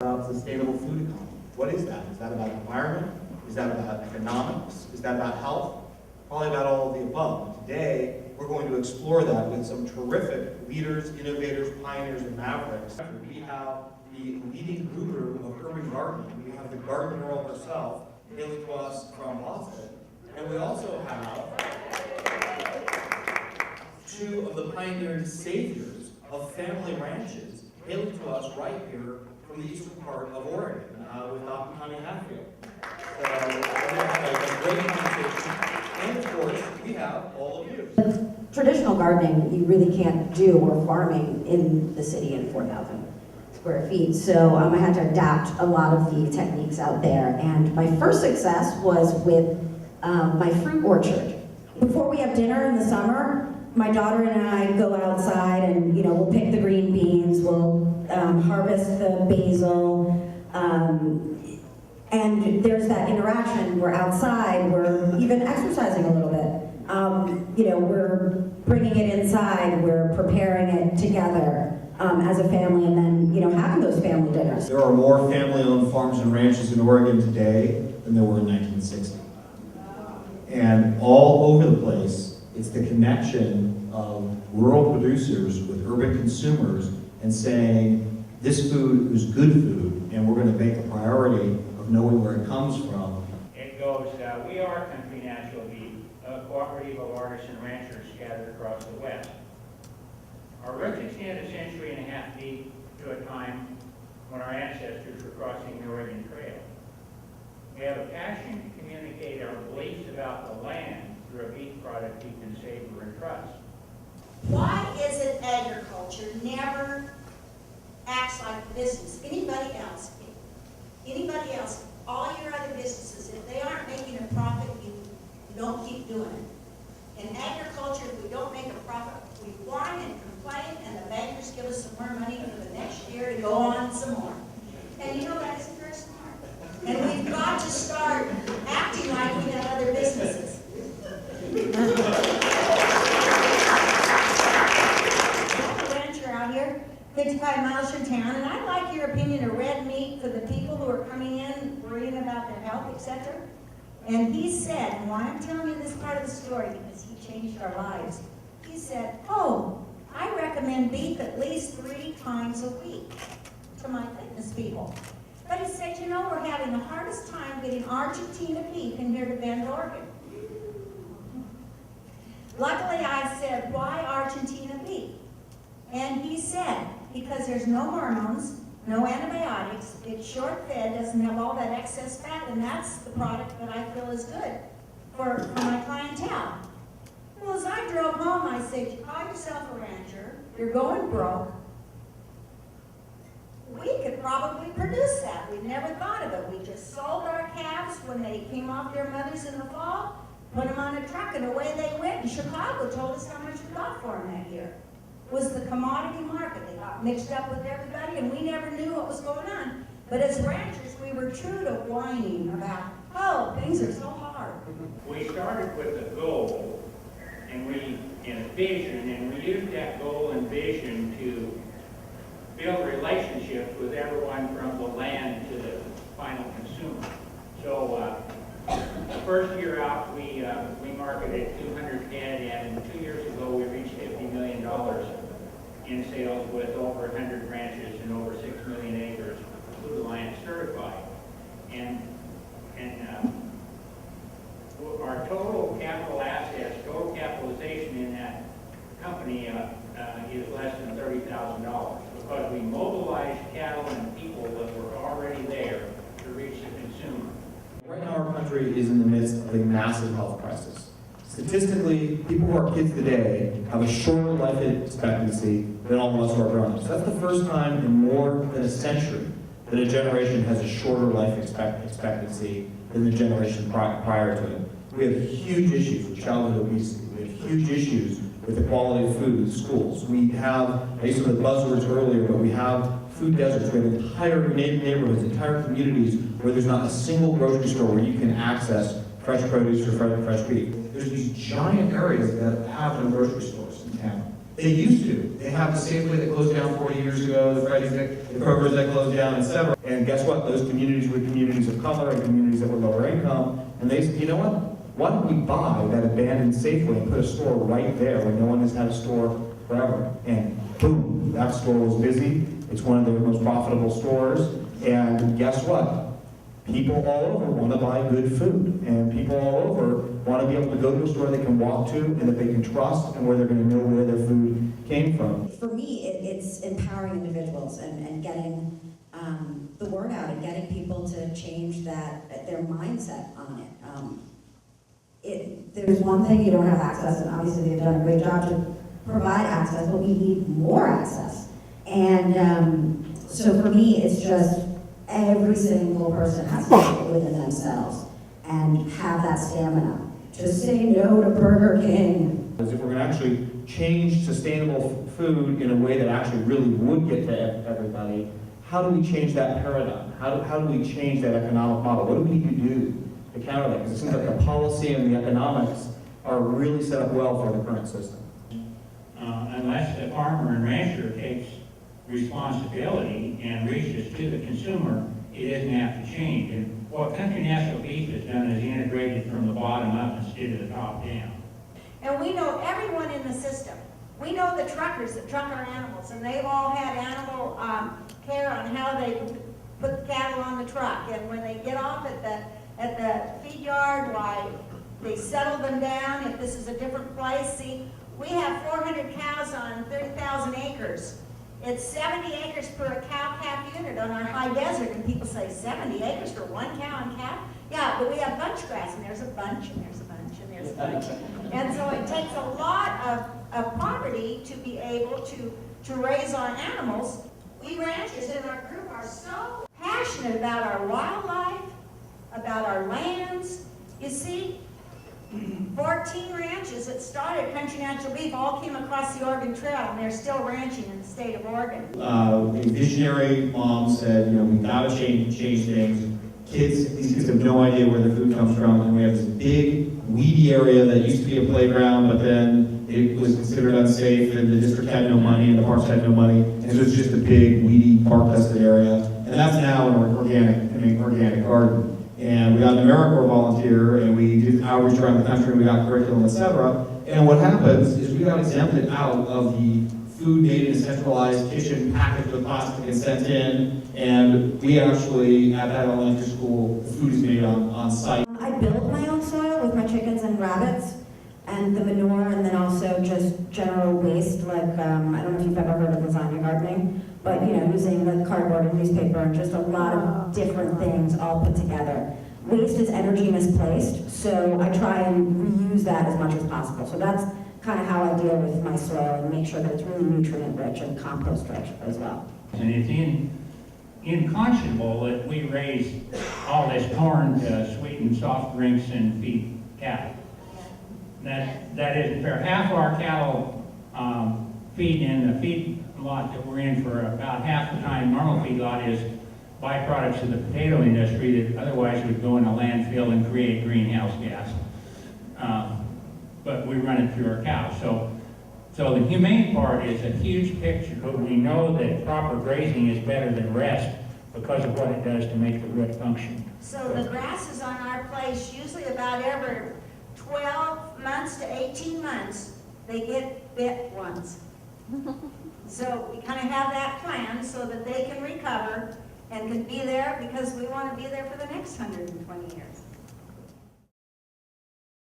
about sustainable food economy. What is that? Is that about environment? Is that about economics? Is that about health? Probably about all of the above. And today, we're going to explore that with some terrific leaders, innovators, pioneers, and mavericks. We have the leading guru of urban gardening. We have the garden girl herself, hailing to us from Boston. And we also have two of the pioneering saviors of family ranches, hailing to us right here from the eastern part of Oregon, with Doc and Connie Hatfield. So we're going to have a great conversation. And of course, we have all of you. Traditional gardening, you really can't do, or farming in the city in 4,000 square feet. So I had to adapt a lot of the techniques out there. And my first success was with my fruit orchard. Before we have dinner in the summer, my daughter and I go outside and, we'll pick the green beans, we'll harvest the basil, and there's that interaction. We're outside, we're even exercising a little bit. We're bringing it inside, we're preparing it together as a family, and then, having those family dinners. There are more family-owned farms and ranches in Oregon today than there were in 1960. And all over the place, it's the connection of rural producers with urban consumers and saying, this food is good food, and we're going to make a priority of knowing where it comes from. It goes, we are Country Natural Beef, a cooperative of artists and ranchers scattered across the West. Our roots extend a century and a half deep to a time when our ancestors were crossing the Oregon Trail. We have a passion to communicate our beliefs about the land through a beef product we can savor and trust. Why is it agriculture never acts like business? Anybody else? Anybody else? All your other businesses, if they aren't making a profit, you don't keep doing it. In agriculture, if we don't make a profit, we whine and complain, and the bankers give us some more money for the next year to go on some more. And that isn't very smart. And we've got to start acting like we have other businesses. I'm a rancher out here, 55 miles from town, and I'd like your opinion of red meat for the people who are coming in, worrying about their health, etc. And he said, and why I'm telling you this part of the story, because he changed our lives. He said, I recommend beef at least 3 times a week to my fitness people. But he said, we're having the hardest time getting Argentina beef in here to Bend, Oregon. Luckily, I said, why Argentina beef? And he said, because there's no hormones, no antibiotics, it's short-fed, doesn't have all that excess fat, and that's the product that I feel is good for my clientele. Well, as I drove home, I said, you call yourself a rancher, you're going broke, we could probably produce that. We never thought of it. We just sold our calves when they came off their mothers in the fall, put them on a truck, and away they went. And Chicago told us how much we got for them that year. It was the commodity market. They got mixed up with everybody, and we never knew what was going on. But as ranchers, we were true to whining about, things are so hard. We started with a goal and a vision, and we used that goal and vision to build relationships with everyone from the land to the final consumer. So the first year out, we marketed 200 head, and 2 years ago we reached $50 million in sales with over 100 ranches and over 6 million acres, Food Alliance certified. And our total capital assets, total capitalization in that company is less than $30,000 because we mobilized cattle and people that were already there to reach the consumer. Right now our country is in the midst of a massive health crisis. Statistically, people who are kids today have a shorter life expectancy than all of us who are grown-ups. That's the first time in more than a century that a generation has a shorter life expectancy than the generation prior to it. We have huge issues with childhood obesity. We have huge issues with the quality of food in schools. We have, I used some of the buzzwords earlier, but we have food deserts. We have entire neighborhoods, entire communities where there's not a single grocery store where you can access fresh produce or fresh beef. There's these giant areas that have no grocery stores in town. They used to. They have the Safeway that closed down 40 years ago, the Freddy's, the Kroger's that closed down, etc. And guess what? Those communities were communities of color and communities that were lower income. And they said, you know what? Why don't we buy that abandoned Safeway and put a store right there when no one has had a store forever? And boom, that store was busy. It's one of their most profitable stores. And guess what? People all over want to buy good food, and people all over want to be able to go to a store they can walk to and that they can trust and where they're going to know where their food came from. For me, it's empowering individuals and getting the word out and getting people to change their mindset on it. There's one thing you don't have access, and obviously they've done a great job to provide access, but we need more access. And so for me, it's just every single person has to get it within themselves and have that stamina to say no to Burger King. If we're going to actually change sustainable food in a way that actually really would get to everybody, how do we change that paradigm? How do we change that economic model? What do we need to do to counter that? Because it seems like the policy and the economics are really set up well for the current system. Unless the farmer and rancher takes responsibility and reaches to the consumer, it doesn't have to change. And what Country National Beef has done is integrated from the bottom up instead of the top down. And we know everyone in the system. We know the truckers that truck our animals, and they've all had animal care on how they put the cattle on the truck. And when they get off at the feed yard, why they settle them down. If this is a different place, see, we have 400 cows on 30,000 acres. It's 70 acres per cow-calf unit on our high desert, and people say 70 acres for one cow and calf? Yeah, but we have bunch grass, and there's a bunch, and there's a bunch, and there's a bunch. And so it takes a lot of property to be able to raise our animals. We ranchers in our group are so passionate about our wildlife, about our lands. You see, 14 ranches that started Country Natural Beef all came across the Oregon Trail, and they're still ranching in the state of Oregon. A visionary mom said, we gotta change things. These kids have no idea where their food comes from, and we have this big, weedy area that used to be a playground, but then it was considered unsafe, and the district had no money, and the parks had no money, and so it's just a big, weedy, park-tested area. And that's now an organic garden. And we got an AmeriCorps volunteer, and we did outreach around the country, and we got curriculum, etc. And what happens is we got exempted out of the food made in a centralized kitchen, packaged with plastic and sent in, and we actually, at that elementary school, the food is made on site. I build my own soil with my chickens and rabbits, and the manure, and then also just general waste, like, I don't know if you've ever heard of lasagna gardening, but, using like cardboard and newspaper and just a lot of different things all put together. Waste is energy misplaced, so I try and reuse that as much as possible. So that's kind of how I deal with my soil and make sure that it's really nutrient rich and compost rich as well. And it's unconscionable that we raise all this corn to sweeten soft drinks and feed cattle. That isn't fair. Half of our cattle feed in the feed lot that we're in for about half the time. Normal feed lot is byproducts of the potato industry that otherwise would go in a landfill and create greenhouse gas. But we run it through our cows. So the humane part is a huge picture, but we know that proper grazing is better than rest because of what it does to make the root function. So the grasses on our place, usually about every 12 months to 18 months, they get bit once. So we kind of have that plan so that they can recover and can be there because we want to be there for the next 120 years.